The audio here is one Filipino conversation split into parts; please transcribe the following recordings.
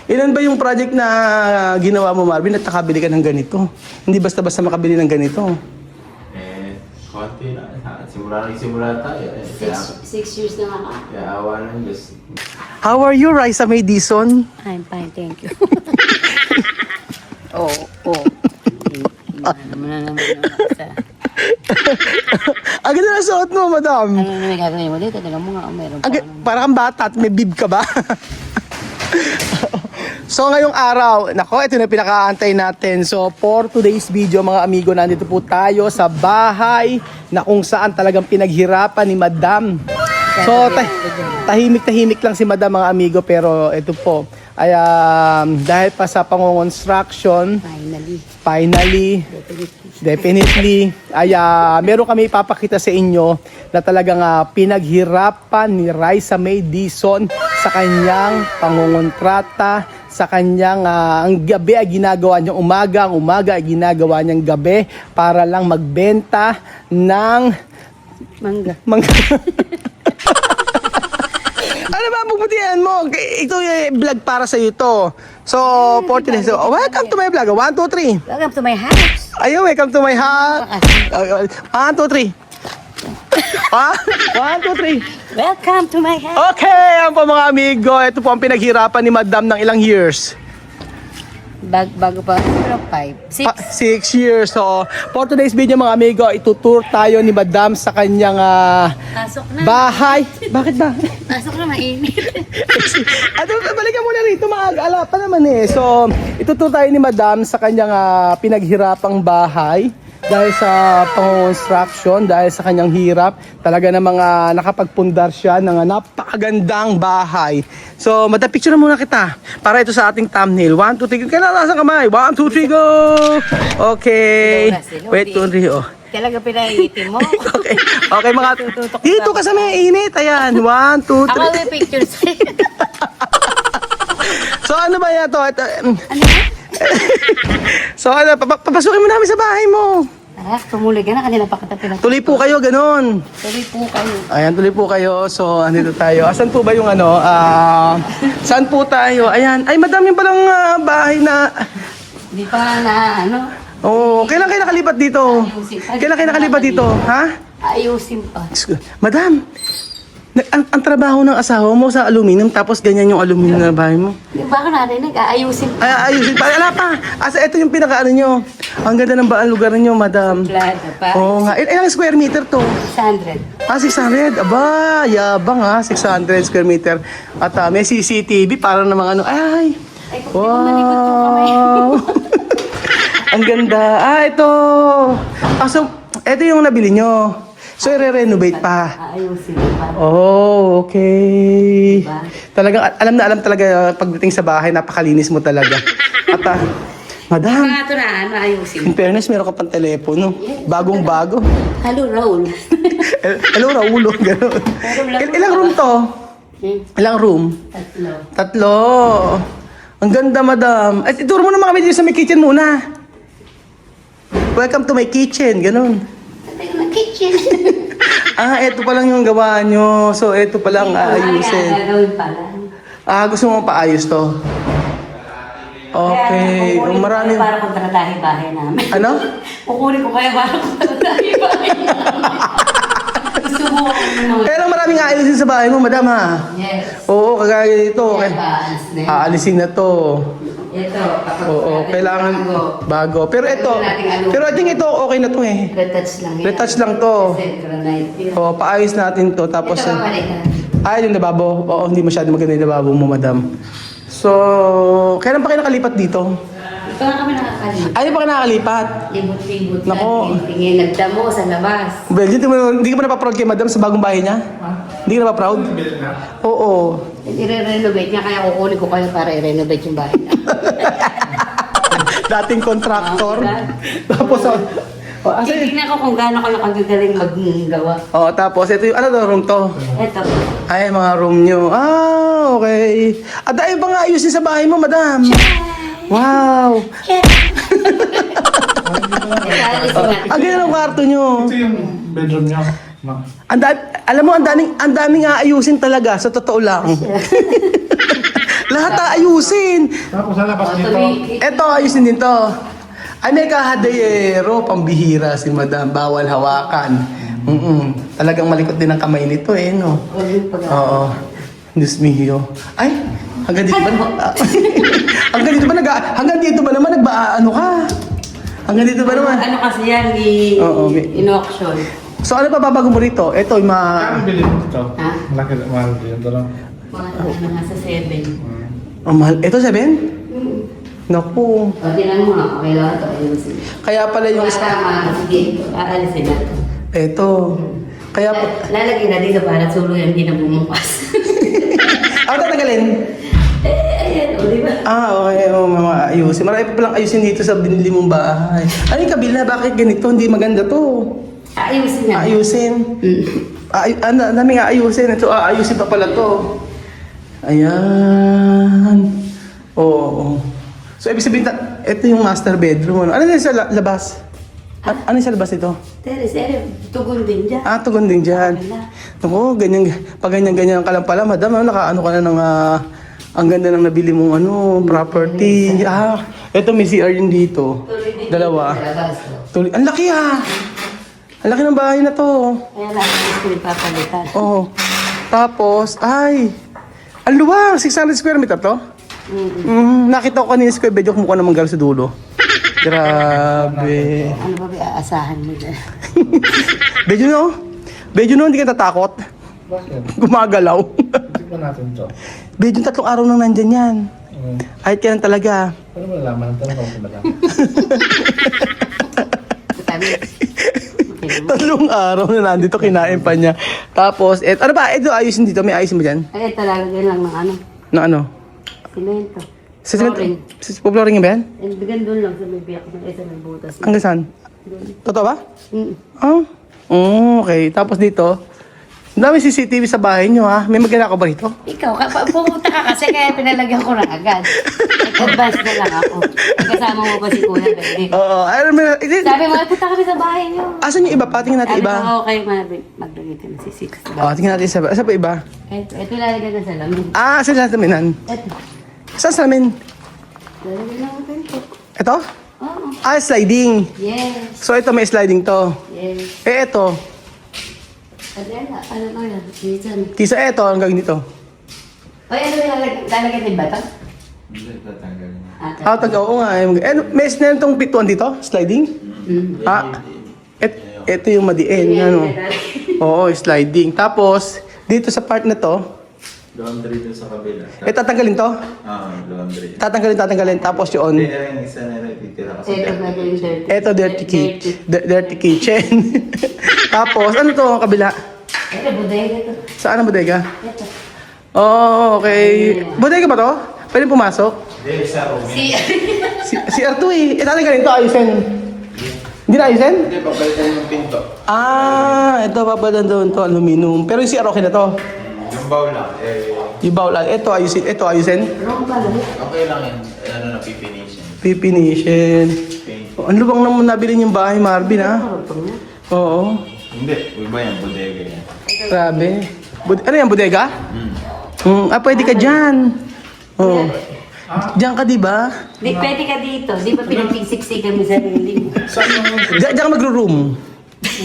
Ilan ba yung project na ginawa mo, Marvin, at nakabili ka ng ganito? Hindi basta-basta makabili ng ganito. Konti na. Simula tayo. Six years na nga. Kaya awa ng Diyos. How are you, Raisa May Dizon? I'm fine, thank you. Oo. Ano mo na naman sa... Ang ganda na suot mo, madam. Ano na may gagawin mo dito? Tignan mo nga, meron pa. Para kang bata at may bib ka ba? So ngayong araw, nako, ito na pinakaantay natin. So for today's video mga amigo, nandito po tayo sa bahay na kung saan talagang pinaghirapan ni Madam. So tahimik-tahimik lang si Madam mga amigo, pero ito po ay dahil pa sa pang-construction, finally, definitely, ay meron kami ipapakita sa inyo na talagang pinaghirapan ni Raisa May Dizon sa kanyang pangungontrata, sa kanyang ang gabi ay ginagawa niyang umaga, ang umaga ay ginagawa niyang gabi para lang magbenta ng Mangga. Ano ba bubutihan mo? Ito yung vlog para sa iyo to. So, 40 days. So, welcome to my vlog. 1, 2, 3. Welcome to my house. Ayun, welcome to my house. 1, 2, 3. 1, 2, 3. Welcome to my house. Okay, yan po mga amigo. Ito po ang pinaghirapan ni Madam ng ilang years. Bago pa, pero 5, 6. 6 years. So, for today's video mga amigo, itutour tayo ni Madam sa kanyang Pasok na. bahay. Bakit ba? Pasok na, mainit. Balikan muna rito, maaga. Ala pa naman eh. So, itutour tayo ni Madam sa kanyang pinaghirapang bahay. Dahil sa pang-construction, dahil sa kanyang hirap, talaga na mga nakapagpundar siya ng napakagandang bahay. So, picture na muna kita para ito sa ating thumbnail. 1, 2, 3. Kailan nasa kamay? 1, 2, 3, go! Okay. Wait, 2, 3, oh. Talaga pinaiitin mo. Okay, mga... Dito ka sa may init. Ayan. 1, 2, 3. Ako may pictures. So, ano ba yan to? Ito, Ano ba? so, papasukin mo namin sa bahay mo. Tara, tumuloy ka na. Kanina pa kita pinag... Tuloy po kayo, ganun. Tuloy po kayo. Ayan, tuloy po kayo. So, andito tayo. Asan po ba yung ano? Saan po tayo? Ayan. Ay, madam, yung palang bahay na... Hindi pa na ano. Oh, kailan kayo nakalipat dito? Kailan kayo nakalipat dito? Ha? Ayusin pa. Madam, ang trabaho ng asawa mo sa aluminum, tapos ganyan yung aluminum na bahay mo. Baka narinig, ayusin pa. Ay, ayusin pa. Ala pa. Asa, ito yung pinaka-ano nyo. Ang ganda ng lugar ninyo, madam. Plada pa. Oo nga. Ilang square meter to? 600. 600. Aba, yabang 600 square meter. At may CCTV para na mga ano. Ay, Ay, kung malikot po kami. wow. Ang ganda. Ito. So, ito yung nabili nyo. So, i-renovate pa. Ayusin pa. Oh, okay. Diba? Talagang, alam na alam talaga pagdating sa bahay, napakalinis mo talaga. At, madam, Mga ito na, ano, ayusin. in fairness, meron ka pang telepono. Bagong-bago. Hello, Raul. Hello, Raulo. Gano'n. Ilang room to? Ilang room? Tatlo. 3. Ang ganda, madam. At ituro mo naman kami dito sa may kitchen muna. Welcome to my kitchen. Gano'n. Tayo na kitchen. Ito pa lang yung gawa nyo. So, ito pa lang aayusin. Gagawin pala. Gusto mo paayos to? Okay. Marami. Para kontratahin bahay namin. Ano? Kukunin ko kaya para kontratahin bahay namin. Subukan ko naman. Pero maraming aayusin sa bahay mo, madam, ha? Yes. Oo, kagaya dito. Yan, baalis na yan. Aalisin na to. Ito, kapag Oo, kailangan bago. Pero ito, I think ito okay na to eh. retouch lang yan. Retouch lang to. Granite. O, paayos natin to. Tapos, Ito babalikan. yung lababo. Oo, hindi masyado maganda yung lababo mo, madam. So, kailan pa kayo nakalipat dito? Ito na kami nakakalimutan. Ay, pa kayo nakalipat? Libot-libot Nako. lang. Tingin, nagdamo sa labas. Well, hindi ka pa napaproud kay madam sa bagong bahay niya? Hindi ka napaproud? Oo. I-renovate niya, kaya kukunin ko kayo para i-renovate yung bahay na. Dating contractor. Tapos, Titignan ko kung gaano kayo kagagaling maggawa. tapos ito yung, ano to, room to? Ito. Ay, mga room nyo. Okay. At dahil ba nga ayusin sa bahay mo, madam? Wow. Ang ganda ng kwarto nyo. Ito yung bedroom niya. Alam mo, ang daming aayusin talaga, sa totoo lang. Lahat ayusin. Tapos sa labas dito. Eto, ayusin din to. Ay, may kahadayero, pambihira si madam, bawal hawakan. Talagang malikot din ang kamay nito eh, no? Oo. Diyos mio. Ay, hanggang dito ba? hanggang dito ba hanggang dito ba naman ano ka? Hanggang dito ba naman? Ano kasi yan, Oo, in-auction. So ano pa babago mo rito? Ito, yung mga... Kano bilhin mo ito? Ha? Malaki, mahal din ito lang. Mga nasa 7. Oh, mahal. Ito, 7? Naku. O, tinan mo na, okay lang ito. Ayusin. Kaya pala yung... Yung tama, sige, aalisin natin. Ito. Kaya... Lalagyan na dito para sulo yan, hindi na bumukas. Ako tatanggalin. Ayan, o, di ba? Okay. Mga ayusin. Marami pa palang ayusin dito sa binili mong bahay. Ano yung kabila? Bakit ganito? Hindi maganda to. Ayusin na. Ayusin. Ang daming aayusin. Ito, aayusin pa pala to. Ayan. Oo. So, ibig sabihin, ito yung master bedroom. Ano yun sa labas? Ano yung sa labas ito? Tere, tugon din dyan. Tugon din dyan. Naku, ganyan, pag ganyan-ganyan ka lang pala, madam, nakaano ka na ng, ang ganda ng nabili mong property. Ito may CR yun dito. Dalawa. Tuloy. Ang laki Ang laki ng bahay na to. Kaya lang, gusto yung papalitan. Oo. Tapos, ang luwang, 600 square meter to? Nakita ko kanina square bed, yung mukha naman gano'n sa dulo. Grabe. Ano ba aasahan mo dyan? Bedyo no, hindi ka tatakot. Bakit? Gumagalaw. Tignan natin ito. Bedyo 3 araw nang nandyan yan. Kahit kailan talaga. Paano mo nalaman? Tanong ko kung baga. Sabi, 3 araw na nandito, kinain pa niya. Tapos, ano ba? Ito, ayusin dito. May ayusin mo dyan? ay, talaga lang ng ano, Na ano? simento. Sa cement? Flooring. Sa flooring ba yan? And bigyan doon lang sa may biyak ng isa may butas. Hanggang saan? Totoo ba? Mm. Okay. Tapos dito, ang dami CCTV sa bahay nyo ha. May maganda ka ba rito? Ikaw, pumunta ka kasi kaya pinalagyan ko na agad. Advance na lang ako. Kasama mo ba si Kuya Bebe? Oo. Sabi mo, punta kami sa bahay niyo. Asan yung iba pa? Tingnan natin Sabi ko, iba. okay, maglagay ka ng sisik sa bahay. Tingnan natin isa pa. Asa pa iba? Ito lalagyan na sa lamin. Sa lataminan. Ito. Saan sa amin? Lalagyan na ako ito. Ito? Oo. Sliding. Yes. So ito may sliding to. Yes. Ito. Adela, ano ko yan? Minsan. Kisa ito, hanggang dito. Oy, ano yung lalagyan din ba ito? Hindi, tatanggalin niya. Oo nga. May meron tong pituan dito? Sliding? Ito yung madiin. Ano? Oo, sliding. Tapos, dito sa part na to, Laundry dun sa kabila. tatanggalin to? Laundry. Tatanggalin. Tapos yun, Hindi na yung isa na titira kasi Ito na yung dirty. ito dirty kitchen. Tapos, ano to ang kabila? Ito, bodega ito. Saan ang bodega? Ito. Okay. Bodega ba to? Pwede pumasok? Hindi, sa room. Si R2 eh. Tatanggalin to, ayusin. Hindi na ayusin? Hindi, papalitan yung pinto. Ito papalitan doon to, aluminum. Pero yung CR okay na to. Yung bowl lang, Yung bowl lang. Ito ayusin. Wrong pala. okay lang yun. Ano na, pipinishin. Pipinishin. Paint. Ang lubang naman nabili yung bahay, Marvin ha? Oo. Hindi, iba yan, bodega yan. Grabe. Ano yan, bodega? Pwede ka dyan. Oo. Diyan ka, di ba? Di, pwede ka dito. Di ba pinagpigsiksi kami sa sarili mo? Diyan ka magro-room.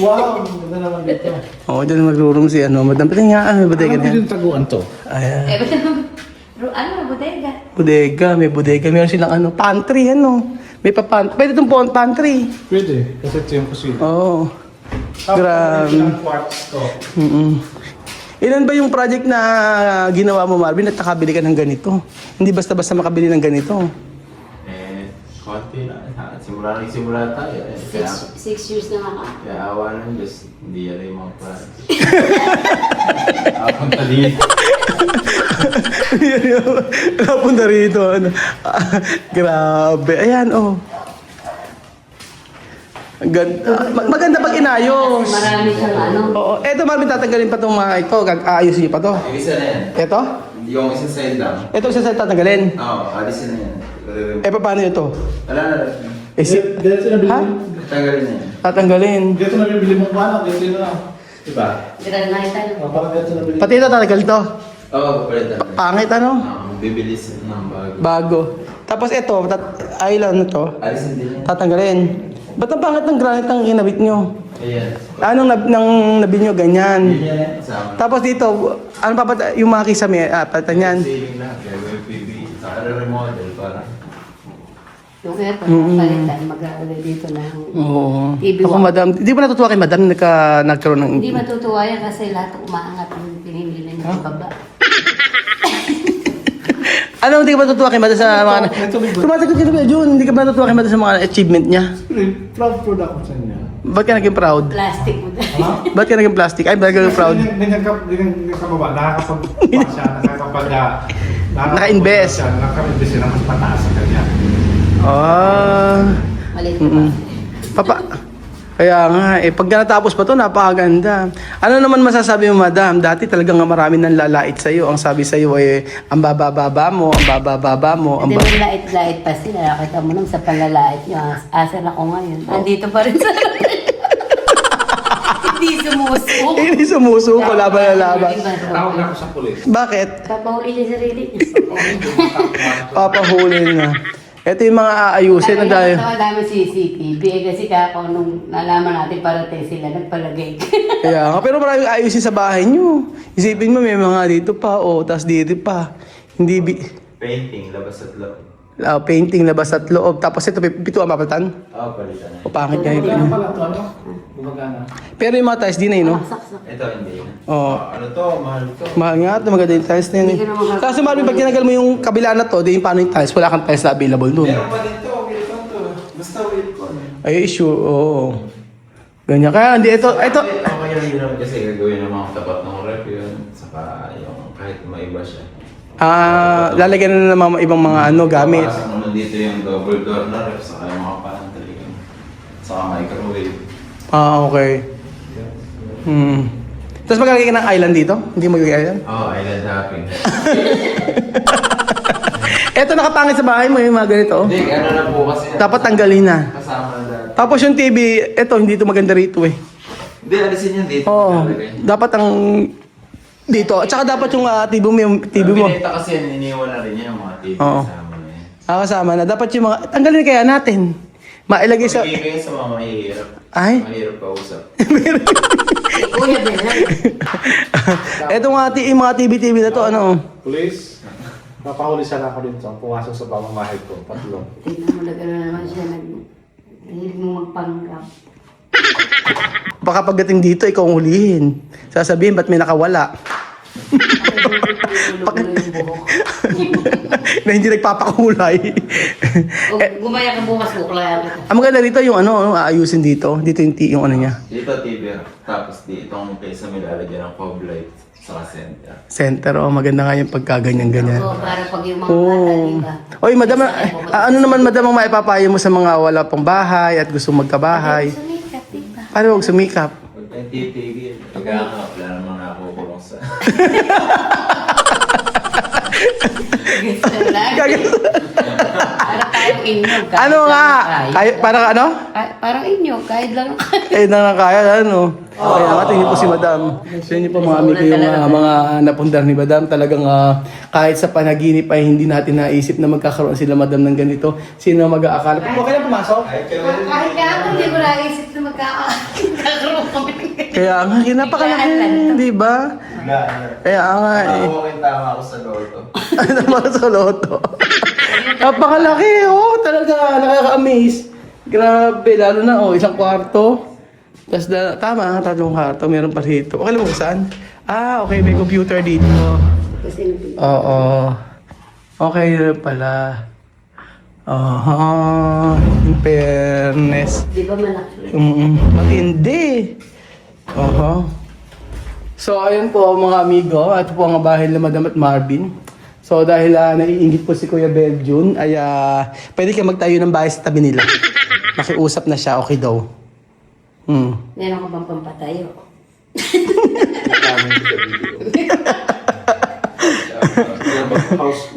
Wow! Ganda naman dito. Oo, diyan magro-room si Madam. Pati nga, may bodega Ano na yan. yung taguan to? Ayan. Ano na, bodega? May bodega. Meron silang pantry, May pa-pantry. Pwede itong pantry. Pwede. Kasi ito yung kusina. Oo. Tapos, Grabe. ilang quartz to? Ilan ba yung project na ginawa mo, Marvin, at nakabili ka ng ganito? Hindi basta-basta makabili ng ganito. Konti na. Simula tayo. Kaya, 6 years na nga. kaya awa ng Diyos, hindi yan yung mga plans. Punta dito. Napunta rito. Grabe. Ayan, maganda pag inayos. Marami siyang ano. Oo. Eto, Marvin, tatanggalin pa itong mga ito. Aayusin niyo pa to. Yung isa na yan. Eto? Yung isa side lang. Ito isa sa tatanggalin. Oo, alisin na yan. Paano ito? Wala na rin. Dito na Ha? bili. Tanggalin na yan. Tatanggalin. Dito na bibili mong bala. Dito na. Diba? Dirang nakita Parang dito na bili. Pati ito tatanggal ito. Oo, papalitan na. Pangit, ano? Oo. Bibilis ng bago. Bago. Tapos ito, island to. Alisin din yan. Tatanggalin. Ba't ang pangit ng granite ang inabit nyo? Ayan. Anong nang nabit nyo? Ganyan. Yan. Kasama. Tapos dito, ano pa yung mga kisame? Patan yan. Ceiling lahat. Gagawin PV. Saka remodel para. Yung aircon, palitan, mag-aalala dito na. Oo. TV Ako madam, di ba natutuwa kay madam nagkaroon ng... Hindi matutuwa yan kasi lahat umaangat yung pinili niya sa baba. Ano, hindi ka ba natutuwa kay madam sa mga... Tumasagot ka na Jun, hindi ka ba natutuwa kay madam sa mga achievement niya? Proud ako sa inyo. Ba't ka naging proud? Plastic mo dahil. Ba't ka naging plastic? Ay, ba't ka naging proud? Hindi ka baba, nakakapag-pa siya, Naka-invest. Nakaka-invest siya na mas mataas sa kanya. Maliit Mm-mm. pa. Papa, kaya nga, pag natapos pa to, napakaganda. Ano naman masasabi mo, madam? Dati talagang marami nang lalait sa'yo. Ang sabi sa'yo ay, ang bababa mo, ang bababa mo, ang Hindi mo lait-lait pa sila. Nakita mo nung sa panlalait nyo. Asal ako ngayon. Andito pa rin sa Hindi sumusuko. Hindi sumusuko, laban-laban. Tawag na ako sa pulis. Bakit? Kapahuli niya sarili. Papahuli na. Ito yung mga aayusin na dahil. Ang dami CCTV. Kasi kako nung nalaman natin parating sila, nagpalagay. Kaya nga, pero maraming ayusin sa bahay nyo. Isipin mo, may mga dito pa, tapos dito pa. Hindi, Painting, labas at loob. painting, labas at loob. Tapos ito, pito ang mapalitan. Palitan na. O pangit nga Kaya yun. pala ito, ano? Gumagana. Pero yung mga tiles, di na yun, no? Saksak. Ito hindi. Oo. Ano to? Mahal to. Mahal nga ito, maganda yung tiles na yun. Hindi ko naman Kaso mahal, pag tinagal mo yung kabila na to, di yung paano yung tiles, wala kang tiles na available dun. Meron pa dito. Wait lang to. Basta wait ko. Ay, issue, oo. Ganyan. Kaya hindi, ito, Okay lang yun naman kasi gagawin ng mga tapat ng rep yun. Saka yung kahit maiba siya. lalagyan na ng mga ibang mga gamit. Tapos ano dito yung double door na rep. Saka yung mga panantaligan. Saka microwave. Okay. Tapos maglalagay ka ng island dito? Hindi mo gagawin island? Island hopping. Eto nakapangit sa bahay mo yung mga ganito. Hindi, ano na po kasi. Dapat tanggalin na. Kasama na dati. Tapos yung TV, eto hindi ito maganda rito eh. Hindi, alisin yan dito. Oo. Dapat ang dito. At saka dapat yung TV mo, yung TV mo. Binenta kasi yan, iniwan na rin yan yung mga TV Oo. kasama na yan. Kasama na. Dapat yung mga, tanggalin kaya natin. Mailagay sa... Ibigay sa mga mahihirap. Ay. Mahirap kausap. Kuya din lang. Eto yung mga TV na to, ano? Pulis, napahuli siya na ako dito. Pumasok sa pamamahay ko, tatlo. Tignan mo, nag-ano naman siya. Nahilig mo magpanggap. Baka pagdating dito, ikaw ang hulihin. Sasabihin, ba't may nakawala? Na hindi nagpapakulay. O, gumaya ka bukas, buklayan kita. Ang maganda dito yung aayusin dito. Dito yung ano niya. Dito TV. Tapos di itong place na may lalagyan ng fog light sa center. Center, maganda nga yung pagkaganyan-ganyan. So, para pag yung mga bata, diba? Oy, madam, ano naman madam ang maipapayo mo sa mga wala pang bahay at gusto magkabahay? Sumikat, diba? Paano huwag sumikap? Huwag tayong titigil. Nagkakap. Wala namang nakukulong sa... Gusto lang. Para tayong inyog. kahit Ano lang nga? kahit. Parang ano? Parang inyog, kahit lang. Kaya, ano? Kaya nga, tingin po si madam. So yun po mga amigo yung mga napundar ni madam. Talagang kahit sa panaginip ay hindi natin naisip na magkakaroon sila madam ng ganito. Sino mag-aakala? Okay lang pumasok? Kahit kaya ako, hindi ko naisip na magkakaroon kami. Kaya nga, napakalaki, di ba? Kaya nga eh. Ako tama ako sa loto. Ano naman sa loto? Napakalaki, talaga, nakaka-amaze. Grabe, lalo na, isang kwarto. Tapos, tama, tatlong kwarto, meron pa dito. Okay lang mo saan? Okay, may computer dito. Oo. Okay pala. In fairness. Di ba malaki? Matindi. So, ayun po mga amigo. Ito po ang bahay nila Madam at Marvin. So, dahil naiingit po si Kuya Beljun, ay pwede kayo magtayo ng bahay sa tabi nila. Nakiusap na siya, okay daw. Meron ka bang pampatayo? Mag-house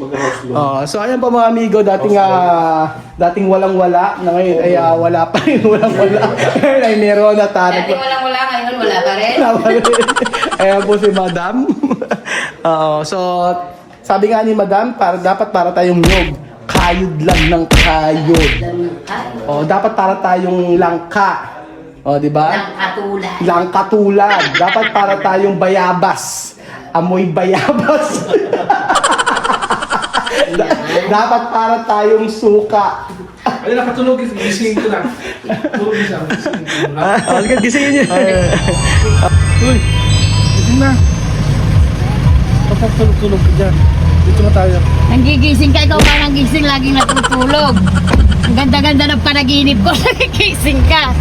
loan. So, ayun po mga amigo, dating walang-wala, na ngayon ay wala pa rin, walang-wala. Ngayon ay meron na Dati walang-wala, ngayon wala pa rin. Ayan po si Madam. So, Sabi nga ni Madam, dapat para tayong nyog. Kayod lang ng kayod. Oh, dapat para tayong langka. Oh, di ba? Langkatulad. Langkatulad. Dapat para tayong bayabas. Amoy bayabas. Dapat para tayong suka. Ay, nakatulog. Gising ko lang. Tulog siya. Gising ko lang. Oh, sige, gisingin niyo. Uy, gising na. Kapag tulog-tulog ka dyan. Dito na tayo. Nangigising ka, ikaw parang gising, laging natutulog. Ang ganda-ganda ng panaginip ko, nagigising ka.